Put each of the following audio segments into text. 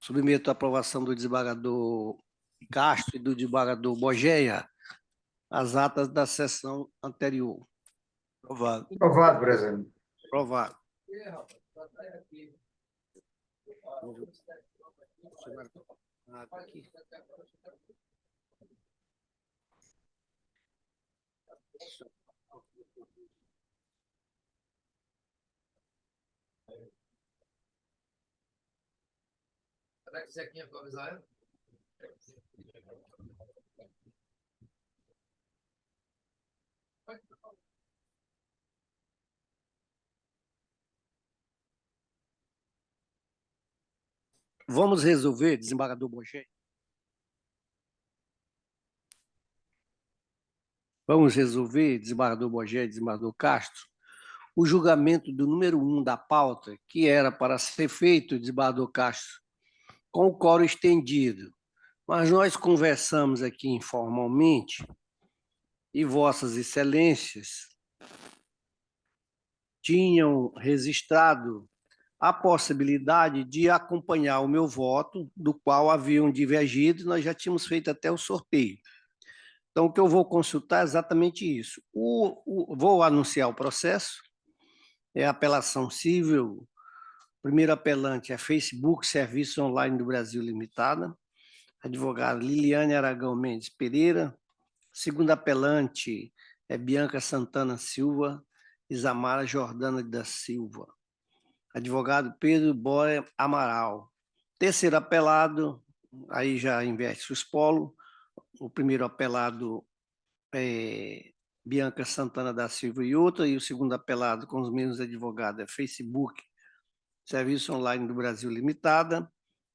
Submeto à aprovação do desembargador Castro e do desembargador Bogeia as atas da sessão anterior. Aprovado. Aprovado, presidente. Aprovado. Vamos resolver, desembargador Bogeia? Vamos resolver, desembargador Bogeia e desembargador Castro, o julgamento do número 1 da pauta, que era para ser feito, desembargador Castro, com o quórum estendido. Mas nós conversamos aqui informalmente e Vossas Excelências tinham registrado a possibilidade de acompanhar o meu voto, do qual haviam divergido, e nós já tínhamos feito até o sorteio. Então, o que eu vou consultar é exatamente isso. Vou anunciar o processo, é apelação civil, o primeiro apelante é Facebook Serviço Online do Brasil Limitada, advogada Liliane Aragão Mendes Pereira, segundo apelante é Bianca Santana Silva, Isamara Jordana da Silva, advogado Pedro Boia Amaral. Terceiro apelado, aí já inverte os polos, o primeiro apelado é Bianca Santana da Silva e outra, e o segundo apelado com os mesmos advogados é Facebook, Serviço Online do Brasil Limitada,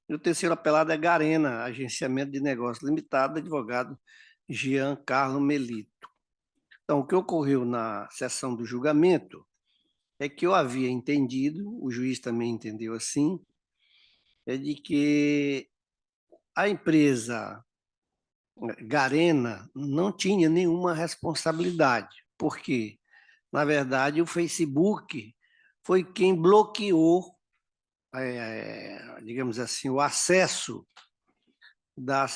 e o terceiro apelado é Garena, Agenciamento de Negócios Limitado, advogado Jean Carlo Melito. Então, o que ocorreu na sessão do julgamento é que eu havia entendido, o juiz também entendeu assim, é de que a empresa Garena não tinha nenhuma responsabilidade, porque, na verdade, o Facebook foi quem bloqueou, digamos assim, o acesso da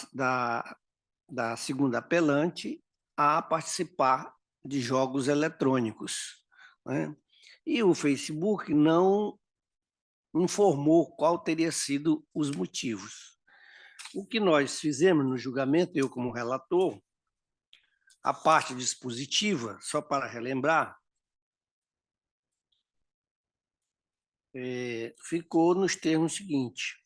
segunda apelante a participar de jogos eletrônicos, né? E o Facebook não informou qual teria sido os motivos. O que nós fizemos no julgamento, eu como relator, a parte dispositiva, só para relembrar, ficou nos termos seguintes.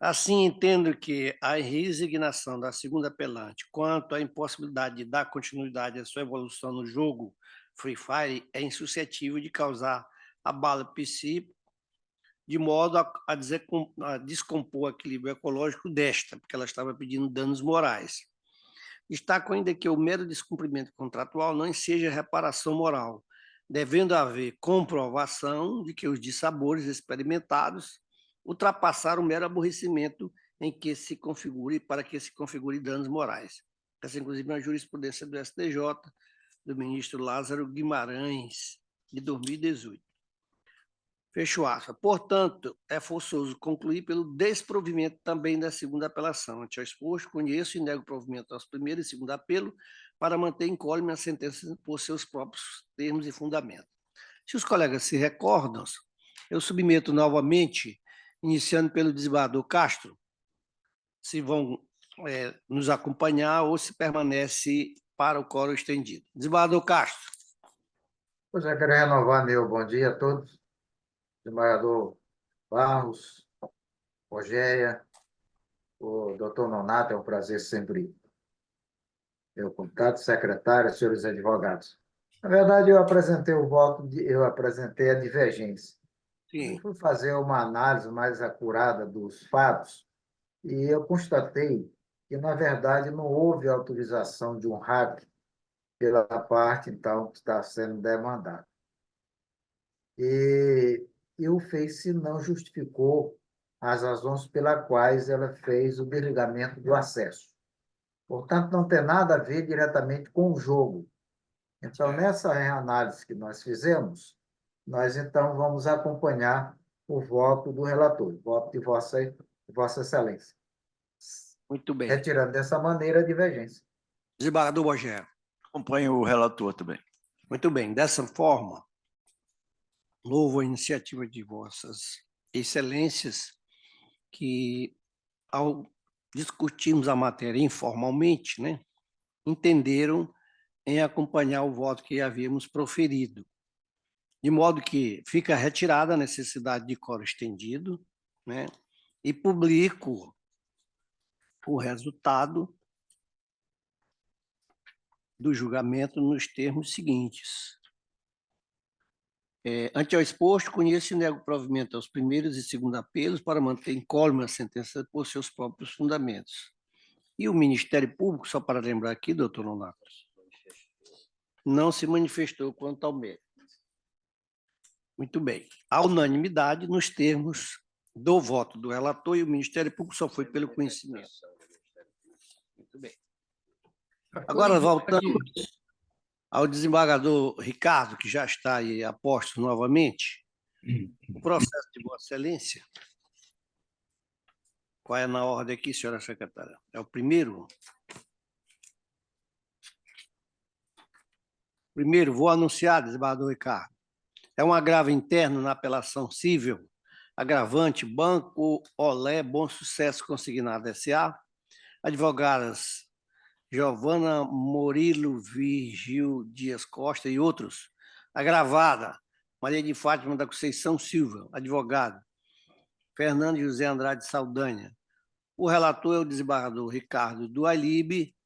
Assim, entendo que a resignação da segunda apelante quanto à impossibilidade de dar continuidade à sua evolução no jogo Free Fire é insuscetível de causar abalo psíquico, de modo a descompor o equilíbrio ecológico desta, porque ela estava pedindo danos morais. Destaco ainda que o mero descumprimento contratual não enseja reparação moral, devendo haver comprovação de que os dissabores experimentados ultrapassaram o mero aborrecimento em que se configure, para que se configure danos morais. Essa, inclusive, é uma jurisprudência do STJ, do ministro Lázaro Guimarães, de 2018. Fecho aspas. Portanto, é forçoso concluir pelo desprovimento também da segunda apelação. Ante ao exposto, conheço e nego o provimento aos primeiro e segundo apelo para manter incólume a sentença por seus próprios termos e fundamentos. Se os colegas se recordam, eu submeto novamente, iniciando pelo desembargador Castro, se vão nos acompanhar ou se permanece para o quórum estendido. Desembargador Castro. Pois é, quero renovar meu bom dia a todos. Desembargador Barros, Rogéria, o doutor Nonato, é um prazer sempre meu contato, secretário, senhores advogados. Na verdade, eu apresentei o voto, eu apresentei a divergência. Sim. Eu fui fazer uma análise mais acurada dos fatos e eu constatei que, na verdade, não houve autorização de um hack pela parte, então, que está sendo demandada. E o Face não justificou as razões pelas quais ela fez o desligamento do acesso. Portanto, não tem nada a ver diretamente com o jogo. Então, nessa reanálise que nós fizemos, nós então vamos acompanhar o voto do relator, o voto de Vossa Excelência. Muito bem. Retirando dessa maneira a divergência. Desembargador Bogé. Acompanho o relator também. Muito bem. Dessa forma, louvo a iniciativa de Vossas Excelências, que, ao discutirmos a matéria informalmente, né, entenderam em acompanhar o voto que havíamos proferido. De modo que fica retirada a necessidade de quórum estendido, né, e publico o resultado do julgamento nos termos seguintes. Ante ao exposto, conheço e nego provimento aos primeiros e segundo apelos para manter incólume a sentença por seus próprios fundamentos. E o Ministério Público, só para lembrar aqui, doutor Nonato, não se manifestou quanto ao mérito. Muito bem. A unanimidade nos termos do voto do relator, e o Ministério Público só foi pelo conhecimento. Muito bem. Agora voltamos ao desembargador Ricardo, que já está aí a postos novamente. O processo de Vossa Excelência. Qual é na ordem aqui, senhora secretária? É o primeiro? Primeiro, vou anunciar, desembargador Ricardo. É um agravo interno na apelação civil, agravante Banco Olé Bom Sucesso Consignado S.A., advogadas Giovana Murilo Virgil Dias Costa e outros. Agravada, Maria de Fátima da Conceição Silva, advogado. Fernando José Andrade Saldanha. O relator é o desembargador Ricardo do Alibe,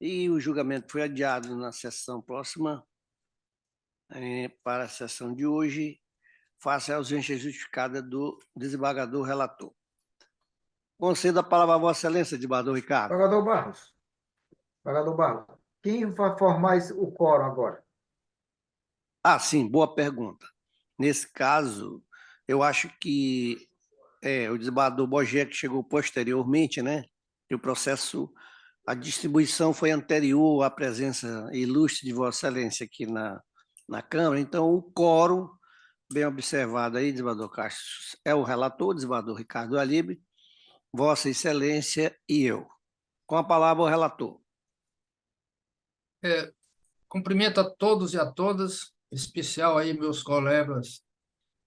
e o julgamento foi adiado na sessão próxima para a sessão de hoje, face à ausência justificada do desembargador relator. Concedo a palavra a Vossa Excelência, desembargador Ricardo. Desembargador Barros, quem vai formar o quórum agora? Ah, sim, boa pergunta. Nesse caso, eu acho que o desembargador Bogé, que chegou posteriormente, né? E o processo, a distribuição foi anterior à presença ilustre de Vossa Excelência aqui na Câmara, então o quórum, bem observado aí, desembargador Castro, é o relator, desembargador Ricardo Alibe, Vossa Excelência e eu. Com a palavra o relator. Cumprimento a todos e a todas, em especial aí meus colegas,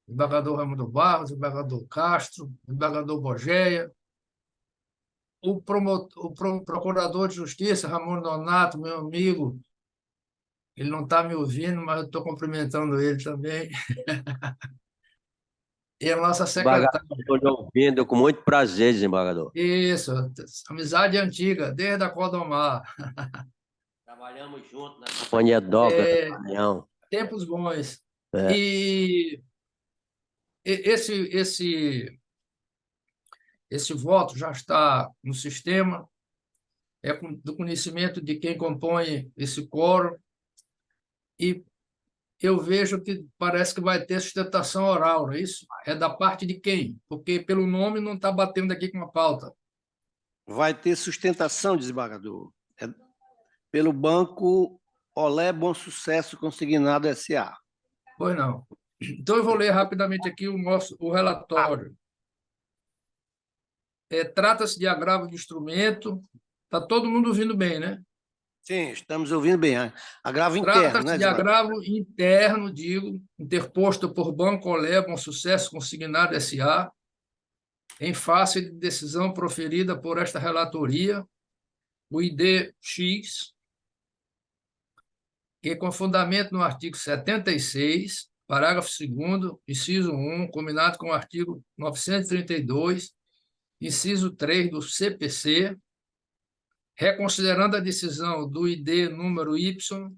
desembargador Raimundo Barros, desembargador Castro, desembargador Bogéia, o procurador de justiça, Ramon Donato, meu amigo, ele não está me ouvindo, mas eu estou cumprimentando ele também. E a nossa secretária. Estou lhe ouvindo com muito prazer, desembargador. Isso, amizade antiga, desde a Codomar. Trabalhamos juntos na Companhia Doca do Maranhão. Tempos bons. E esse voto já está no sistema, é do conhecimento de quem compõe esse quórum, e eu vejo que parece que vai ter sustentação oral, não é isso? É da parte de quem? Porque pelo nome não está batendo aqui com a pauta. Vai ter sustentação, desembargador, pelo Banco Olé Bom Sucesso Consignado S.A. Pois não. Então, eu vou ler rapidamente aqui o relatório. Trata-se de agravo de instrumento. Está todo mundo ouvindo bem, né? Sim, estamos ouvindo bem. Agravo interno, né, Trata-se de agravo interno, digo, interposto por Banco Olé Bom Sucesso Consignado S.A., em face de decisão proferida por esta relatoria, o ID-X, que, com fundamento no artigo 76, parágrafo 2º, inciso 1, combinado com o artigo 932, inciso 3 do CPC, reconsiderando a decisão do ID número Y,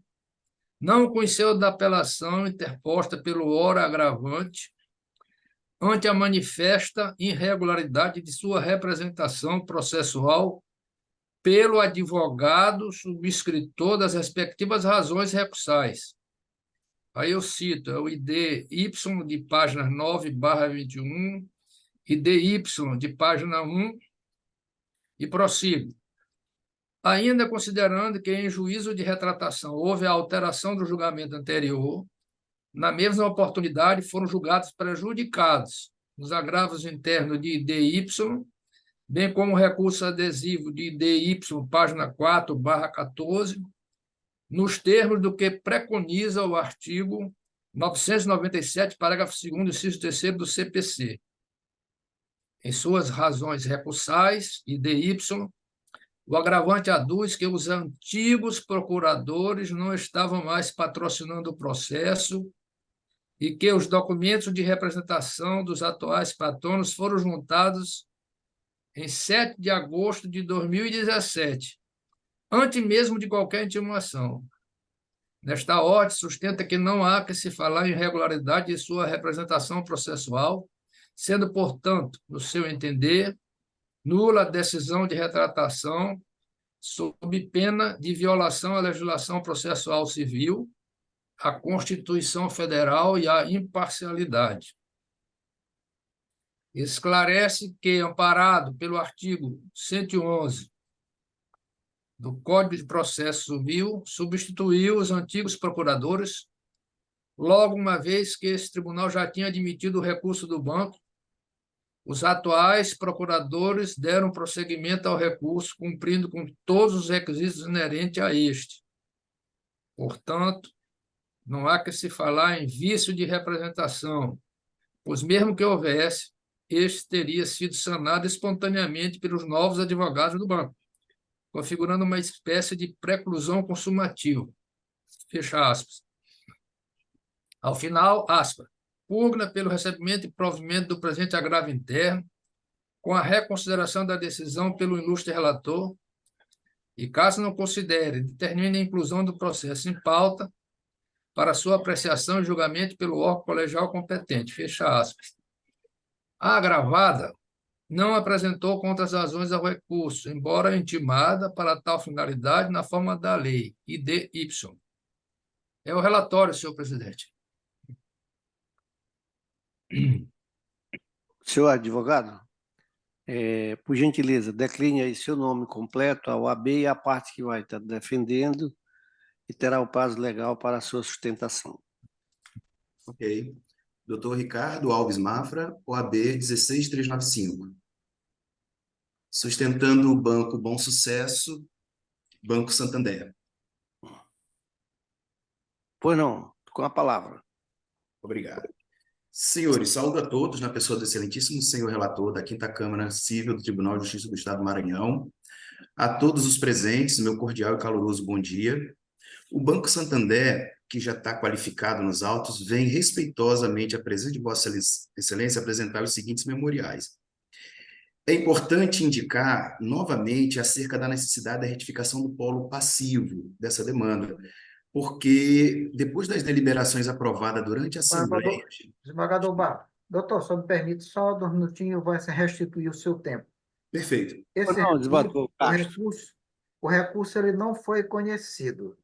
não conheceu da apelação interposta pelo ora agravante ante a manifesta irregularidade de sua representação processual pelo advogado subscritor das respectivas razões recursais. Aí eu cito, é o ID Y de página 9/21, ID Y de página 1, e prossigo. Ainda considerando que, em juízo de retratação, houve a alteração do julgamento anterior, na mesma oportunidade foram julgados prejudicados nos agravos internos de DY, bem como recurso adesivo de DY, página 4/14, nos termos do que preconiza o artigo 997, parágrafo 2º, inciso 3º do CPC. Em suas razões recursais e DY, o agravante aduz que os antigos procuradores não estavam mais patrocinando o processo e que os documentos de representação dos atuais patronos foram juntados em 7 de agosto de 2017, antes mesmo de qualquer intimação. Nesta ordem, sustenta que não há que se falar em irregularidade de sua representação processual, sendo, portanto, no seu entender, nula a decisão de retratação sob pena de violação à legislação processual civil, à Constituição Federal e à imparcialidade. Esclarece que, amparado pelo artigo 111 do Código de Processo Civil, substituiu os antigos procuradores, logo uma vez que esse tribunal já tinha admitido o recurso do banco. Os atuais procuradores deram prosseguimento ao recurso, cumprindo com todos os requisitos inerentes a este. Portanto, não há que se falar em vício de representação, pois mesmo que houvesse, este teria sido sanado espontaneamente pelos novos advogados do banco, configurando uma espécie de preclusão consumativa. Fecha aspas. Ao final, aspas, pugna pelo recebimento e provimento do presente agravo interno, com a reconsideração da decisão pelo ilustre relator, e caso não considere, determine a inclusão do processo em pauta para sua apreciação e julgamento pelo órgão colegial competente. Fecha aspas. A agravada não apresentou contras-razões ao recurso, embora intimada para tal finalidade na forma da lei, IDY. É o relatório, senhor presidente. Senhor advogado, por gentileza, decline aí seu nome completo, a OAB e a parte que vai estar defendendo, e terá o prazo legal para a sua sustentação. Ok. Doutor Ricardo Alves Mafra, OAB 16395. Sustentando o Banco Bom Sucesso, Banco Santander. Pois não, com a palavra. Obrigado. Senhores, saúdo a todos na pessoa do excelentíssimo senhor relator da 5ª Câmara Civil do Tribunal de Justiça do Estado do Maranhão. A todos os presentes, meu cordial e caloroso bom dia. O Banco Santander, que já está qualificado nos autos, vem respeitosamente à presença de Vossa Excelência apresentar os seguintes memoriais. É importante indicar novamente acerca da necessidade da retificação do polo passivo dessa demanda, porque depois das deliberações aprovadas durante a Assembleia... Desembargador Barros, doutor, só me permite só 2 minutinhos, vai restituir o seu tempo. Perfeito. Esse Não, desembargador Castro. o recurso ele não foi conhecido.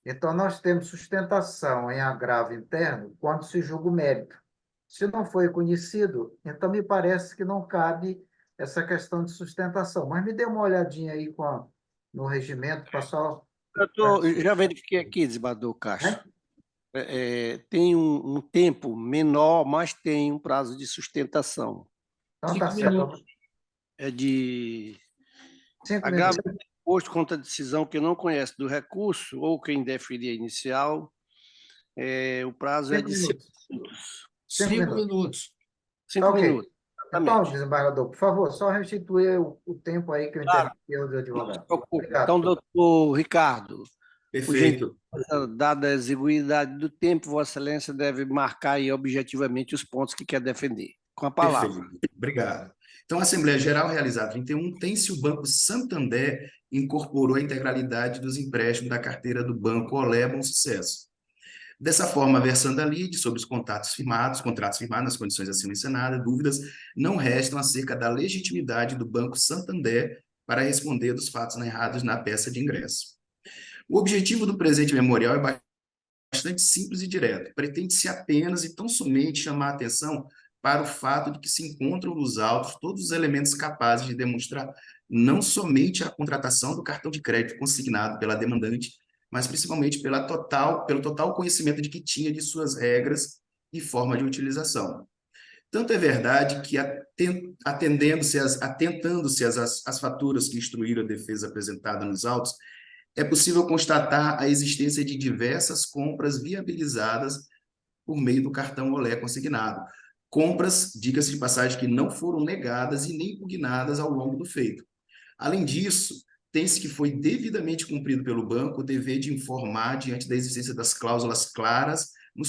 Então, nós temos sustentação em agravo interno quando se julga o mérito. Se não foi conhecido, então me parece que não cabe essa questão de sustentação. Mas me dê uma olhadinha aí no regimento, para só... Eu já verifiquei aqui, desembargador Castro. Tem um tempo menor, mas tem um prazo de sustentação. Então, tá 5 certo. minutos. É de 5 agravo minutos. posto contra a decisão que não conhece do recurso ou quem deferir a inicial, o prazo é 5 de minutos. 5 minutos. 5 Tá ok. minutos. Então, Exatamente. desembargador, por favor, só restituir o tempo aí que eu Claro. interrompi do Não advogado. se preocupe. Obrigado. Então, doutor Ricardo, Perfeito. dada a exiguidade do tempo, Vossa Excelência deve marcar aí objetivamente os pontos que quer defender. Com a palavra. Perfeito. Obrigado. Então, a Assembleia Geral realizada 31 tem se o Banco Santander incorporou a integralidade dos empréstimos da carteira do Banco Olé Bom Sucesso. Dessa forma, versando a lide sobre os contratos firmados nas condições acima mencionadas, dúvidas não restam acerca da legitimidade do Banco Santander para responder dos fatos narrados na peça de ingresso. O objetivo do presente memorial é bastante simples e direto. Pretende-se apenas e tão somente chamar a atenção para o fato de que se encontram nos autos todos os elementos capazes de demonstrar não somente a contratação do cartão de crédito consignado pela demandante, mas principalmente pelo total conhecimento de que tinha de suas regras e forma de utilização. Tanto é verdade que, atentando-se às faturas que instruíram a defesa apresentada nos autos, é possível constatar a existência de diversas compras viabilizadas por meio do cartão Olé consignado. Compras, diga-se de passagem, que não foram negadas e nem impugnadas ao longo do feito. Além disso, tem-se que foi devidamente cumprido pelo banco o dever de informar diante da existência das cláusulas claras no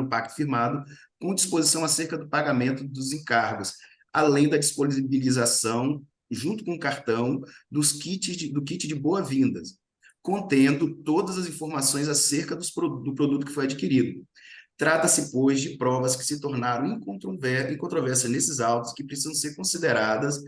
pacto firmado, com disposição acerca do pagamento dos encargos, além da disponibilização, junto com o cartão, do kit de boas-vindas, contendo todas as informações acerca do produto que foi adquirido. Trata-se, pois, de provas que se tornaram incontrovérsias nesses autos, que precisam ser consideradas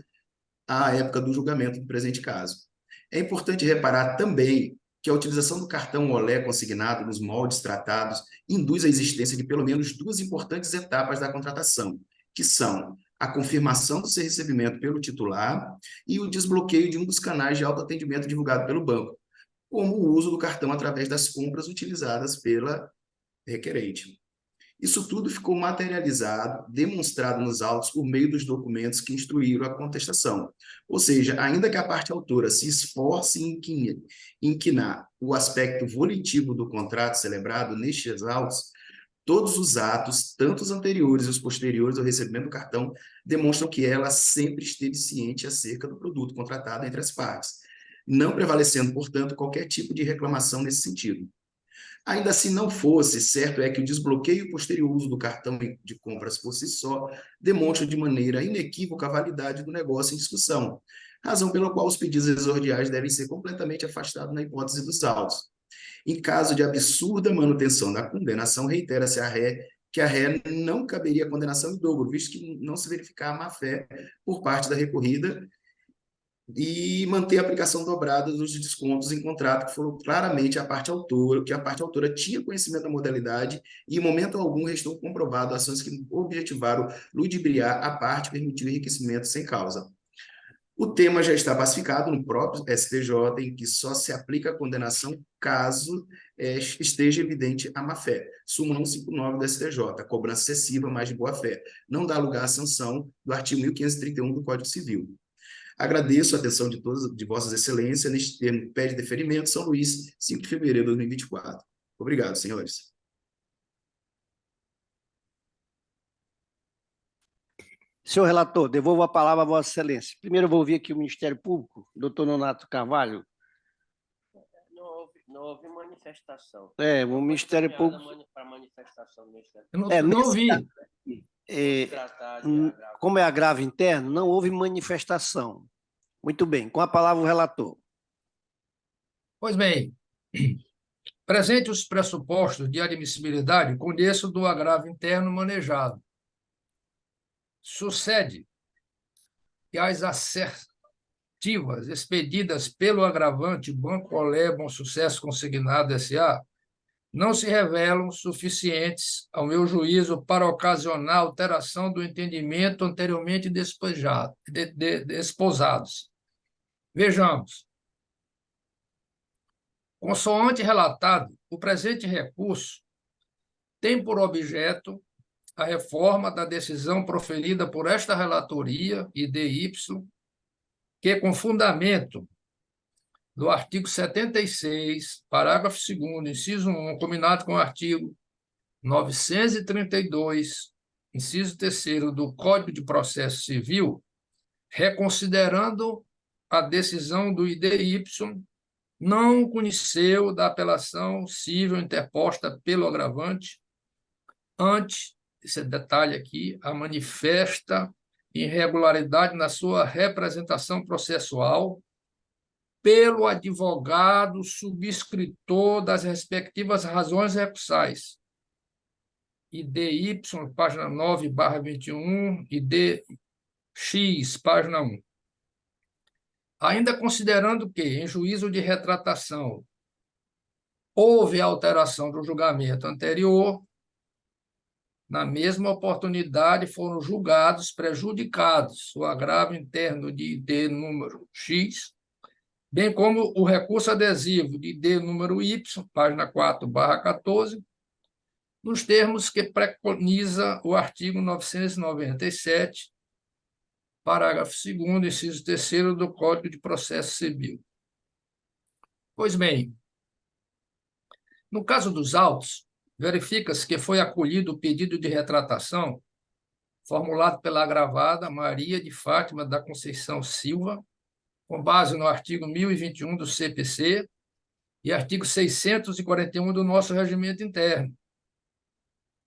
à época do julgamento do presente caso. É importante reparar também que a utilização do cartão Olé consignado nos moldes tratados induz a existência de pelo menos duas importantes etapas da contratação, que são a confirmação do seu recebimento pelo titular e o desbloqueio de um dos canais de autoatendimento divulgado pelo banco, como o uso do cartão através das compras utilizadas pela requerente. Isso tudo ficou materializado, demonstrado nos autos por meio dos documentos que instruíram a contestação. Ou seja, ainda que a parte autora se esforce em inquinar o aspecto volitivo do contrato celebrado nestes autos, todos os atos, tanto os anteriores e os posteriores ao recebimento do cartão, demonstram que ela sempre esteve ciente acerca do produto contratado entre as partes, não prevalecendo, portanto, qualquer tipo de reclamação nesse sentido. Ainda assim não fosse, certo é que o desbloqueio e o posterior uso do cartão de compras por si só demonstra de maneira inequívoca a validade do negócio em discussão, razão pela qual os pedidos exordiais devem ser completamente afastados na hipótese dos autos. Em caso de absurda manutenção da condenação, reitera-se que a ré não caberia condenação em dobro, visto que não se verificar a má-fé por parte da recorrida e manter a aplicação dobrada dos descontos em contrato que foram claramente a parte autora tinha conhecimento da modalidade e em momento algum restou comprovado ações que objetivaram ludibriar a parte e permitir o enriquecimento sem causa. O tema já está pacificado no próprio STJ, em que só se aplica a condenação caso esteja evidente a má-fé. Súmula 159 do STJ, cobrança excessiva, mais de boa-fé. Não dá lugar à sanção do artigo 1531 do Código Civil. Agradeço a atenção de todas, de vossas excelências, neste termo pede deferimento, São Luís, 5 de fevereiro de 2024. Obrigado, senhores. Senhor relator, devolvo a palavra a Vossa Excelência. Primeiro eu vou ouvir aqui o Ministério Público, doutor Nonato Carvalho. Não houve manifestação. O Ministério Público... Para manifestação do Ministério Eu não ouvi. Como é agravo interno, não houve manifestação. Muito bem, com a palavra o relator. Pois bem, presente os pressupostos de admissibilidade, conheço do agravo interno manejado. Sucede que as assertivas expedidas pelo agravante Banco Olé Bom Sucesso Consignado S.A. não se revelam suficientes, ao meu juízo, para ocasionar alteração do entendimento anteriormente desposados. Vejamos. Consoante relatado, o presente recurso tem por objeto a reforma da decisão proferida por esta relatoria, IDY, que, com fundamento do artigo 76, parágrafo 2º, inciso 1, combinado com o artigo 932, inciso 3º do Código de Processo Civil, reconsiderando a decisão do IDY, não conheceu da apelação civil interposta pelo agravante ante, esse detalhe aqui, a manifesta irregularidade na sua representação processual pelo advogado subscritor das respectivas razões recursais. IDY, página 9/21, IDX, página 1. Ainda considerando que, em juízo de retratação, houve alteração do julgamento anterior, na mesma oportunidade foram julgados prejudicados o agravo interno de ID número X, bem como o recurso adesivo de ID número Y, página 4/14, nos termos que preconiza o artigo 997, parágrafo 2º, inciso 3º do Código de Processo Civil. Pois bem, no caso dos autos, verifica-se que foi acolhido o pedido de retratação formulado pela agravada Maria de Fátima da Conceição Silva, com base no artigo 1021 do CPC e artigo 641 do nosso regimento interno,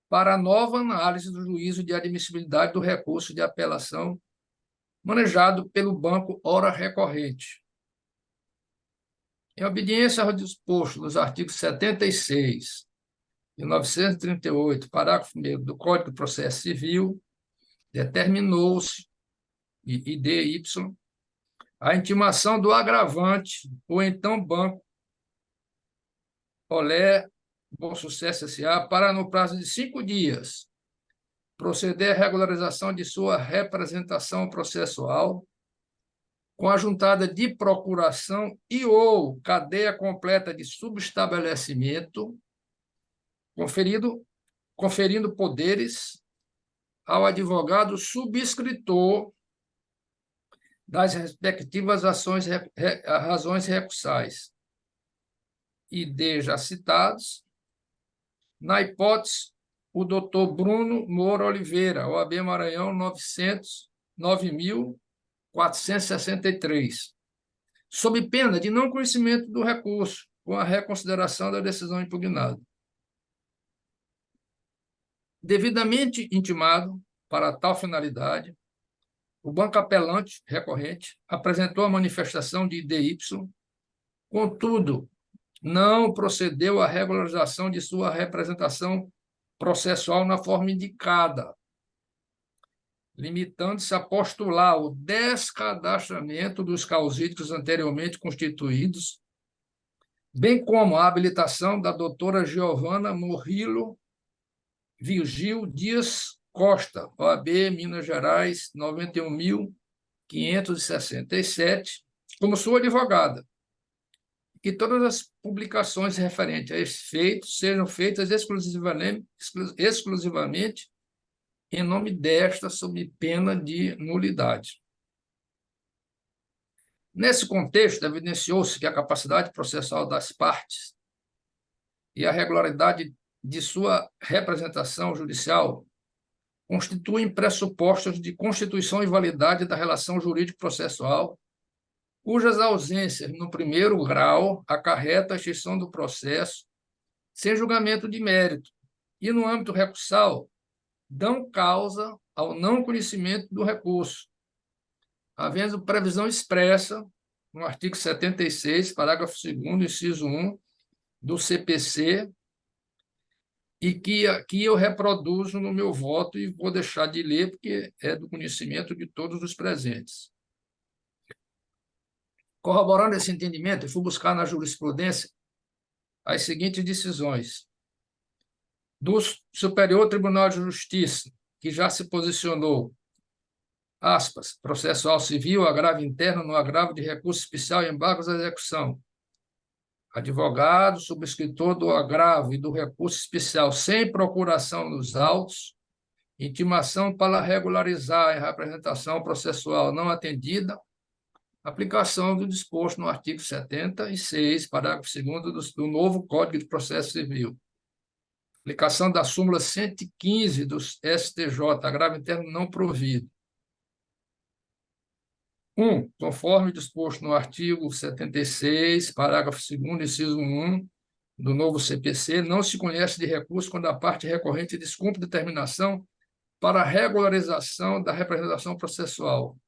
para a nova análise do juízo de admissibilidade do recurso de apelação manejado pelo banco ora recorrente. Em obediência ao disposto nos artigos 76 e 938, parágrafo 1º do Código de Processo Civil, determinou-se, IDY, a intimação do agravante, ou então banco Olé Bom Sucesso S.A., para, no prazo de 5 dias, proceder à regularização de sua representação processual, com a juntada de procuração e ou cadeia completa de subestabelecimento, conferindo poderes ao advogado subscritor das respectivas razões recursais, e já citados, na hipótese, o doutor Bruno Moura Oliveira, OAB Maranhão 9.463, sob pena de não conhecimento do recurso, com a reconsideração da decisão impugnada. Devidamente intimado para tal finalidade, o banco apelante recorrente apresentou a manifestação de IDY, contudo, não procedeu à regularização de sua representação processual na forma indicada, limitando-se a postular o descadastramento dos causídicos anteriormente constituídos, bem como a habilitação da doutora Giovana Murilo Virgil Dias Costa, OAB Minas Gerais 91.567, como sua advogada, que todas as publicações referentes a esse feito sejam feitas exclusivamente em nome desta, sob pena de nulidade. Nesse contexto, evidenciou-se que a capacidade processual das partes e a regularidade de sua representação judicial constituem pressupostos de constituição e validade da relação jurídico-processual, cujas ausências, no primeiro grau, acarretam a extinção do processo sem julgamento de mérito, e, no âmbito recursal, dão causa ao não conhecimento do recurso, havendo previsão expressa no artigo 76, parágrafo 2º, inciso 1, do CPC, e que aqui eu reproduzo no meu voto e vou deixar de ler, porque é do conhecimento de todos os presentes. Corroborando esse entendimento, eu fui buscar na jurisprudência as seguintes decisões. Do Superior Tribunal de Justiça, que já se posicionou, aspas, processual civil, agravo interno no agravo de recurso especial e embargos à execução. Advogado, subscritor do agravo e do recurso especial sem procuração nos autos, intimação para regularizar a representação processual não atendida, aplicação do disposto no artigo 76, parágrafo 2º do novo Código de Processo Civil. Aplicação da súmula 115 do STJ, agravo interno não provido. 1. Conforme disposto no artigo 76, parágrafo 2º, inciso 1 do novo CPC, não se conhece de recurso quando a parte recorrente descumpre determinação para a regularização da representação processual.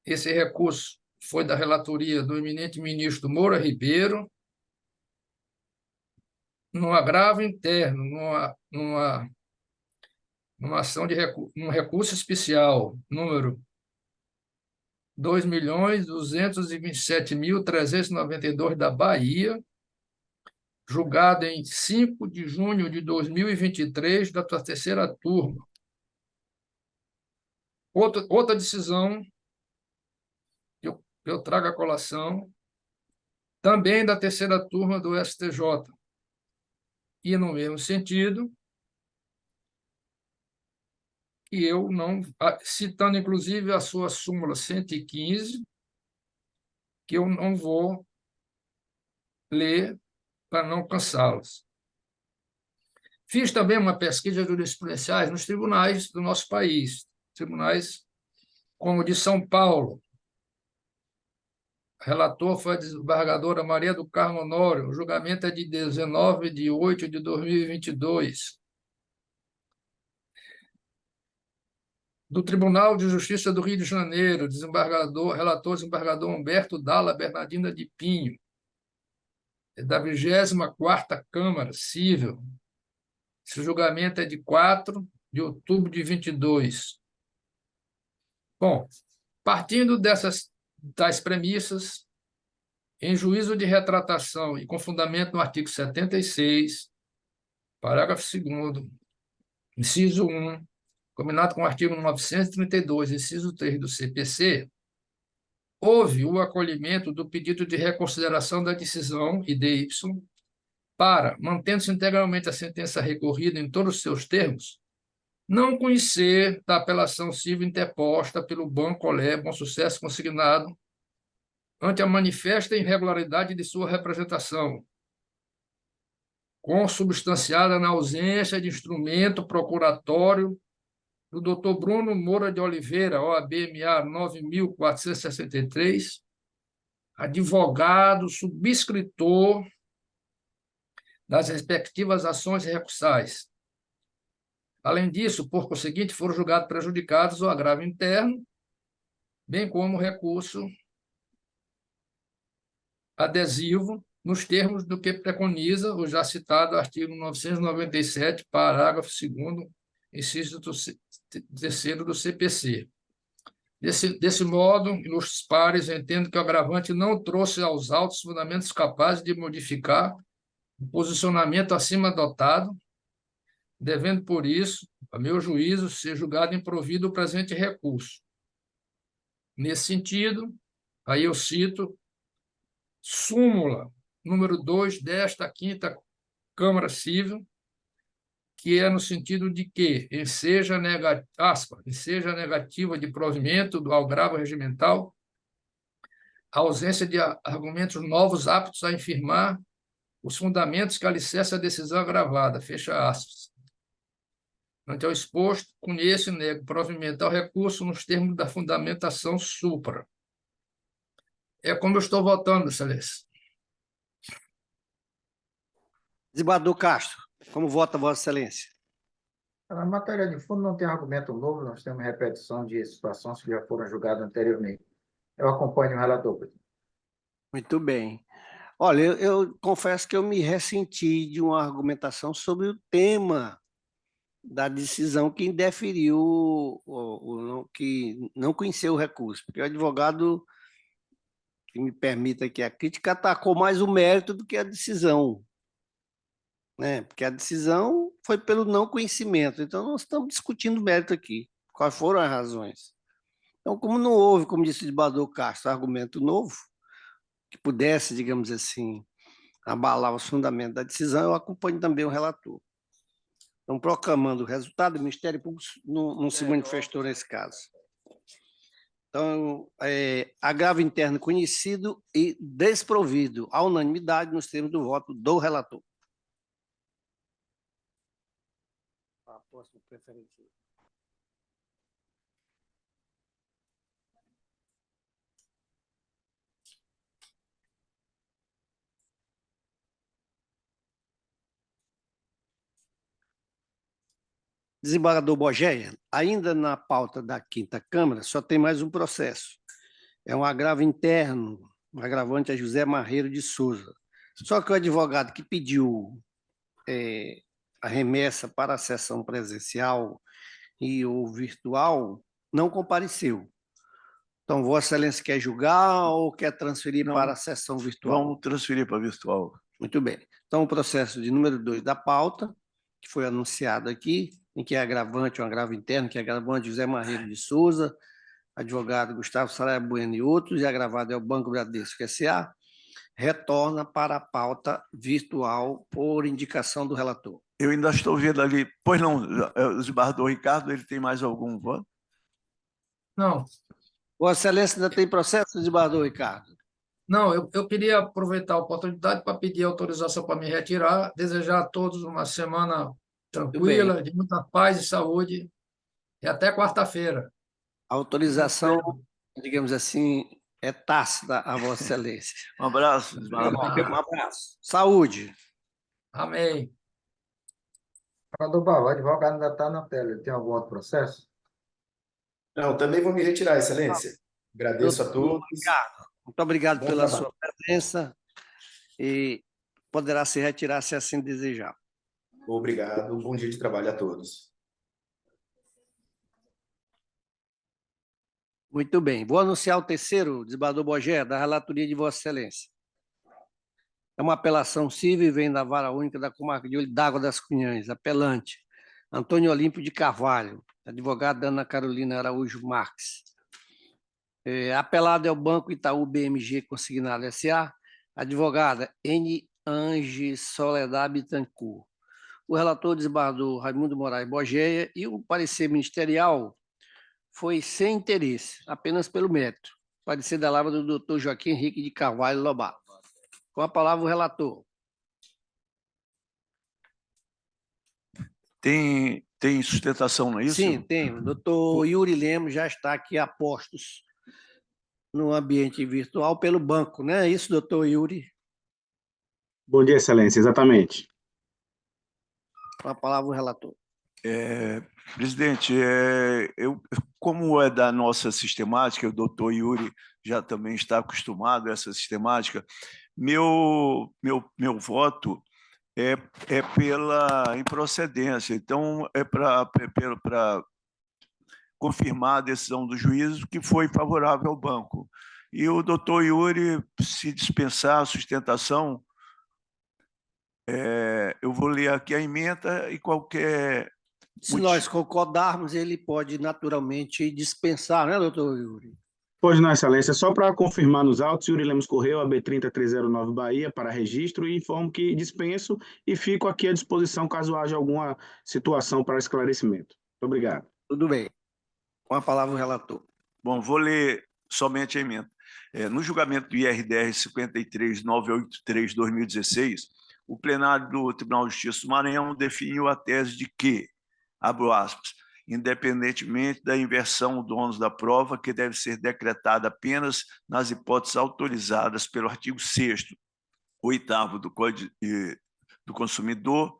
Esse recurso foi da relatoria do eminente ministro Moura Ribeiro, num agravo interno, numa ação de um recurso especial, número 2.227.392 da Bahia, julgado em 5 de junho de 2023, da terceira turma. Outra decisão que eu trago à colação, também da terceira turma do STJ, E, no mesmo sentido, que eu não, citando inclusive a sua súmula 115, que eu não vou ler para não cansá-los. Fiz também uma pesquisa jurisprudenciais nos tribunais do nosso país, tribunais como o de São Paulo. Relator foi a desembargadora Maria do Carmo Honório. O julgamento é de 19 de 8 de 2022. Do Tribunal de Justiça do Rio de Janeiro, relator desembargador Humberto Dalla Bernardina de Pinho. É da 24ª Câmara Civil. Esse julgamento é de 4 de outubro de 22. Bom, partindo dessas tais premissas, em juízo de retratação e com fundamento no artigo 76, parágrafo 2º, inciso 1, combinado com o artigo 932, inciso 3 do CPC, houve o acolhimento do pedido de reconsideração da decisão IDY para, mantendo-se integralmente a sentença recorrida em todos os seus termos, não conhecer da apelação civil interposta pelo Banco Olé Bom Sucesso consignado ante a manifesta irregularidade de sua representação, consubstanciada na ausência de instrumento procuratório do Dr. Bruno Moura de Oliveira, OAB-MA 9.463, advogado subscritor das respectivas ações recursais. Além disso, por conseguinte, foram julgados prejudicados o agravo interno, bem como o recurso adesivo, nos termos do que preconiza o já citado artigo 997, parágrafo 2º, inciso 3º do CPC. Desse modo, ilustres pares, entendo que o agravante não trouxe aos autos fundamentos capazes de modificar o posicionamento acima adotado, devendo, por isso, a meu juízo, ser julgado improvido o presente recurso. Nesse sentido, aí eu cito súmula número 2 desta 5ª Câmara Civil, que é no sentido de que enseja negativa de provimento do agravo regimental, a ausência de argumentos novos aptos a infirmar os fundamentos que alicerçam a decisão agravada, fecha aspas. Ante ao exposto, conheço e nego provimento ao recurso nos termos da fundamentação supra. É como eu estou votando, Excelência. Desembargador Castro, como vota Vossa Excelência? Na matéria de fundo não tem argumento novo, nós temos repetição de situações que já foram julgadas anteriormente. Eu acompanho o relator, presidente. Muito bem. Olha, eu confesso que eu me ressenti de uma argumentação sobre o tema da decisão que indeferiu, que não conheceu o recurso, porque o advogado, que me permita aqui a crítica, atacou mais o mérito do que a decisão, né? Porque a decisão foi pelo não conhecimento, então nós estamos discutindo o mérito aqui, quais foram as razões. Então, como não houve, como disse o desembargador Castro, argumento novo, que pudesse, digamos assim, abalar os fundamentos da decisão, eu acompanho também o relator. Então, proclamando o resultado, o Ministério Público não se manifestou nesse caso. Então, agravo interno conhecido e desprovido, à unanimidade, nos termos do voto do relator. A próxima preferência. Desembargador Bogéia, ainda na pauta da 5ª Câmara, só tem mais um processo. É um agravo interno, o agravante é José Marreiro de Souza. Só que o advogado que pediu a remessa para a sessão presencial e o virtual não compareceu. Então, Vossa Excelência quer julgar ou quer transferir para a sessão virtual? Vamos transferir para virtual. Muito bem. Então, o processo de número 2 da pauta, que foi anunciado aqui, em que é agravante, um agravo interno, que é agravante José Marreiro de Souza, advogado Gustavo Saraiva Bueno e outros, e agravado é o Banco Bradesco S.A., retorna para a pauta virtual por indicação do relator. Eu ainda estou vendo ali. Pois não, o desembargador Ricardo, ele tem mais algum voto? Não, Vossa Excelência ainda tem processo, desembargador Ricardo? não, eu queria aproveitar a oportunidade para pedir autorização para me retirar, desejar a todos uma semana tranquila, de muita paz e saúde, e até quarta-feira. A autorização, digamos assim, é tácita a Vossa Excelência. Um abraço, desembargador. Um abraço. Saúde. Amém. Senador Barros, o advogado ainda está na tela. Ele tem algum outro processo? Não, também vou me retirar, Excelência. Agradeço a todos. Ricardo, muito obrigado Bom pela trabalho. sua presença e poderá se retirar se assim desejar. Obrigado. Bom dia de trabalho a todos. Muito bem. Vou anunciar o terceiro, desembargador Bogé, da relatoria de Vossa Excelência. É uma apelação civil e vem da Vara Única da Comarca de Olho d'Água das Cunhães. Apelante, Antônio Olímpio de Carvalho. Advogada Ana Carolina Araújo Marques. Apelado é o Banco Itaú BMG Consignado S.A., advogada N. Ange Soledad Bittencourt. O relator, desembargador Raimundo Moraes Bogeia, e o parecer ministerial foi sem interesse, apenas pelo mérito. Parecer da lavra do doutor Joaquim Henrique de Carvalho Lobato. Com a palavra o relator. Tem sustentação, não é isso? Sim, tem. O doutor Yuri Lemos já está aqui a postos no ambiente virtual pelo banco, não é isso, doutor Yuri? Bom dia, Excelência, exatamente. Com a palavra o relator. Presidente, como é da nossa sistemática, o doutor Yuri já também está acostumado a essa sistemática, meu voto é pela improcedência. Então, é para confirmar a decisão do juízo que foi favorável ao banco. E o doutor Yuri, se dispensar a sustentação, eu vou ler aqui a ementa e qualquer... Se nós concordarmos, ele pode naturalmente dispensar, né, doutor Yuri? Pois não, Excelência, só para confirmar nos autos, Yuri Lemos Correia, AB 30309 Bahia, para registro, e informo que dispenso e fico aqui à disposição caso haja alguma situação para esclarecimento. Muito obrigado. Tudo bem. Com a palavra o relator. Bom, vou ler somente a emenda. No julgamento do IRDR 53983/2016, o plenário do Tribunal de Justiça do Maranhão definiu a tese de que, abro aspas, independentemente da inversão do ônus da prova, que deve ser decretada apenas nas hipóteses autorizadas pelo artigo 6º, 8º do Código do Consumidor,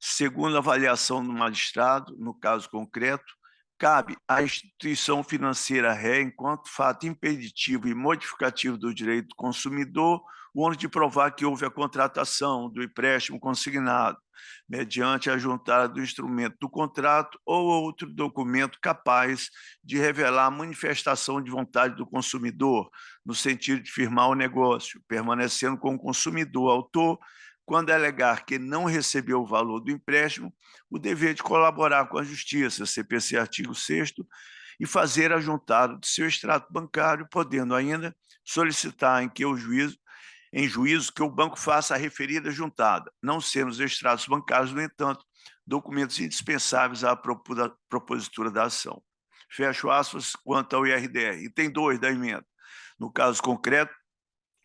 segundo a avaliação do magistrado, no caso concreto, cabe à instituição financeira ré, enquanto fato impeditivo e modificativo do direito do consumidor, o ônus de provar que houve a contratação do empréstimo consignado, mediante a juntada do instrumento do contrato ou outro documento capaz de revelar a manifestação de vontade do consumidor, no sentido de firmar o negócio, permanecendo com o consumidor autor, quando alegar que não recebeu o valor do empréstimo, o dever de colaborar com a Justiça, CPC artigo 6º, e fazer a juntada do seu extrato bancário, podendo ainda solicitar em juízo que o banco faça a referida juntada, não sendo os extratos bancários, no entanto, documentos indispensáveis à propositura da ação. Fecho aspas quanto ao IRDR. Item 2 da emenda. No caso concreto,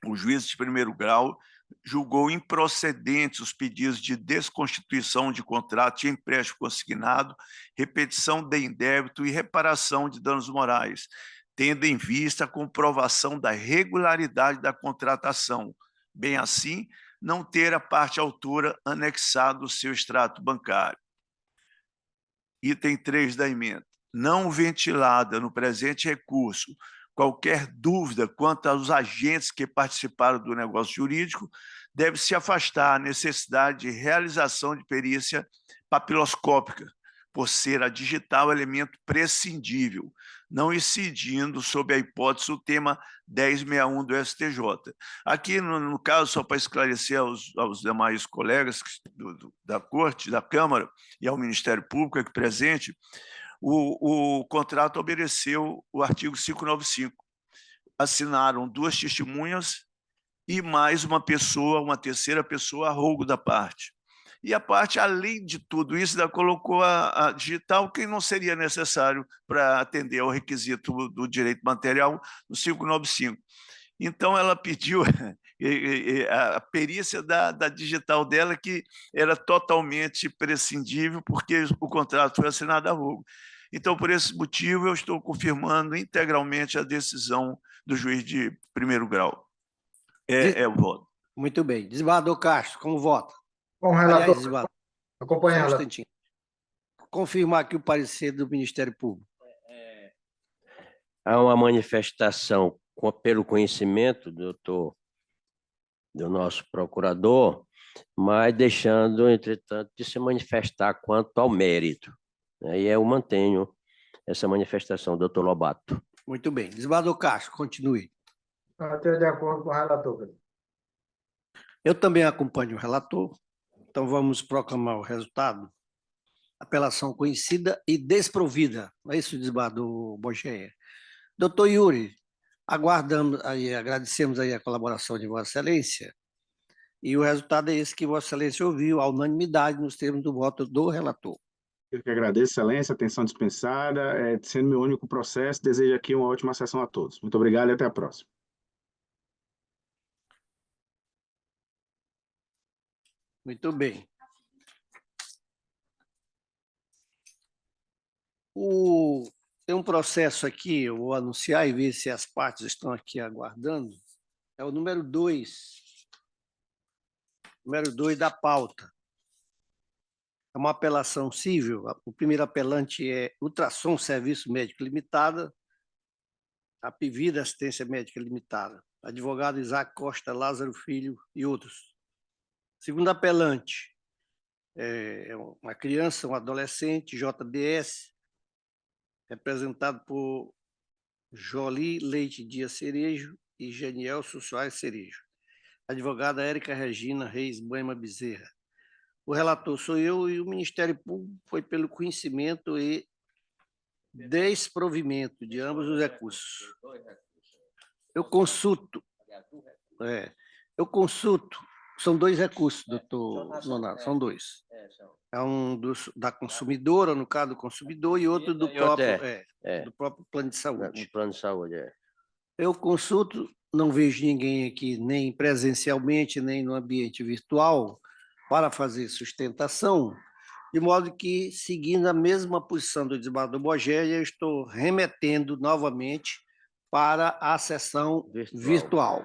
o juiz de primeiro grau julgou improcedentes os pedidos de desconstituição de contrato de empréstimo consignado, repetição de indébito e reparação de danos morais, tendo em vista a comprovação da regularidade da contratação, bem assim, não ter a parte autora anexado o seu extrato bancário. Item 3 da emenda. Não ventilada no presente recurso qualquer dúvida quanto aos agentes que participaram do negócio jurídico, deve-se afastar a necessidade de realização de perícia papiloscópica, por ser a digital elemento prescindível, não incidindo sob a hipótese o tema 1061 do STJ. Aqui, no caso, só para esclarecer aos demais colegas da Corte, da Câmara e ao Ministério Público aqui presente, o contrato obedeceu o artigo 595. Assinaram duas testemunhas e mais uma pessoa, uma terceira pessoa, a rogo da parte. E a parte, além de tudo isso, ainda colocou a digital, que não seria necessário para atender ao requisito do direito material no 595. Então, ela pediu a perícia da digital dela, que era totalmente prescindível, porque o contrato foi assinado a rogo. Então, por esse motivo, eu estou confirmando integralmente a decisão do juiz de primeiro grau. É o voto. Muito bem. Desembargador Castro, como vota? Bom, Aliás, relator, desembargador, acompanha, só um relator. instantinho. Confirmar aqui o parecer do Ministério Público. Há uma manifestação pelo conhecimento do nosso procurador, mas deixando, entretanto, de se manifestar quanto ao mérito. Aí eu mantenho essa manifestação, doutor Lobato. Muito bem. Desembargador Castro, continue. Estou de acordo com o relator. Eu também acompanho o relator, então vamos proclamar o resultado. Apelação conhecida e desprovida. Não é isso, desembargador Bogeia? Doutor Yuri, aguardamos aí, agradecemos aí a colaboração de Vossa Excelência, e o resultado é esse que Vossa Excelência ouviu, a unanimidade nos termos do voto do relator. Eu que agradeço, excelência, atenção dispensada, sendo meu único processo, desejo aqui uma ótima sessão a todos. Muito obrigado e até a próxima. Muito bem. Tem um processo aqui, eu vou anunciar e ver se as partes estão aqui aguardando. É o número 2. Número 2 da pauta. É uma apelação civil. O primeiro apelante é Ultrassom Serviço Médico Limitada, a Pivida Assistência Médica Limitada, advogado Isaac Costa Lázaro Filho e outros. Segundo apelante é uma criança, um adolescente, JDS, representado por Jolie Leite Dias Cerejo e Genielso Soares Cerejo. Advogada Érica Regina Reis Boema Bezerra. O relator sou eu e o Ministério Público foi pelo conhecimento e desprovimento de ambos os recursos. Eu consulto, são 2 recursos, doutor Nonato, são 2. É um da consumidora, no caso do consumidor, e outro do próprio plano de saúde. No plano de saúde, Eu consulto, não vejo ninguém aqui, nem presencialmente, nem no ambiente virtual, para fazer sustentação, de modo que, seguindo a mesma posição do desembargador Bogeia, eu estou remetendo novamente para a sessão virtual.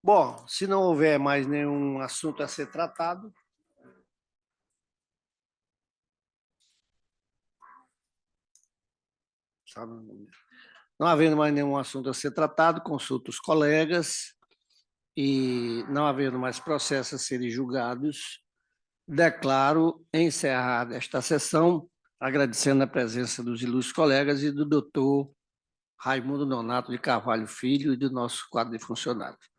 Bom, se não houver mais nenhum assunto a ser tratado, não havendo mais nenhum assunto a ser tratado, consulto os colegas e não havendo mais processos a serem julgados, declaro encerrada esta sessão, agradecendo a presença dos ilustres colegas e do doutor Raimundo Nonato de Carvalho Filho e do nosso quadro de funcionários.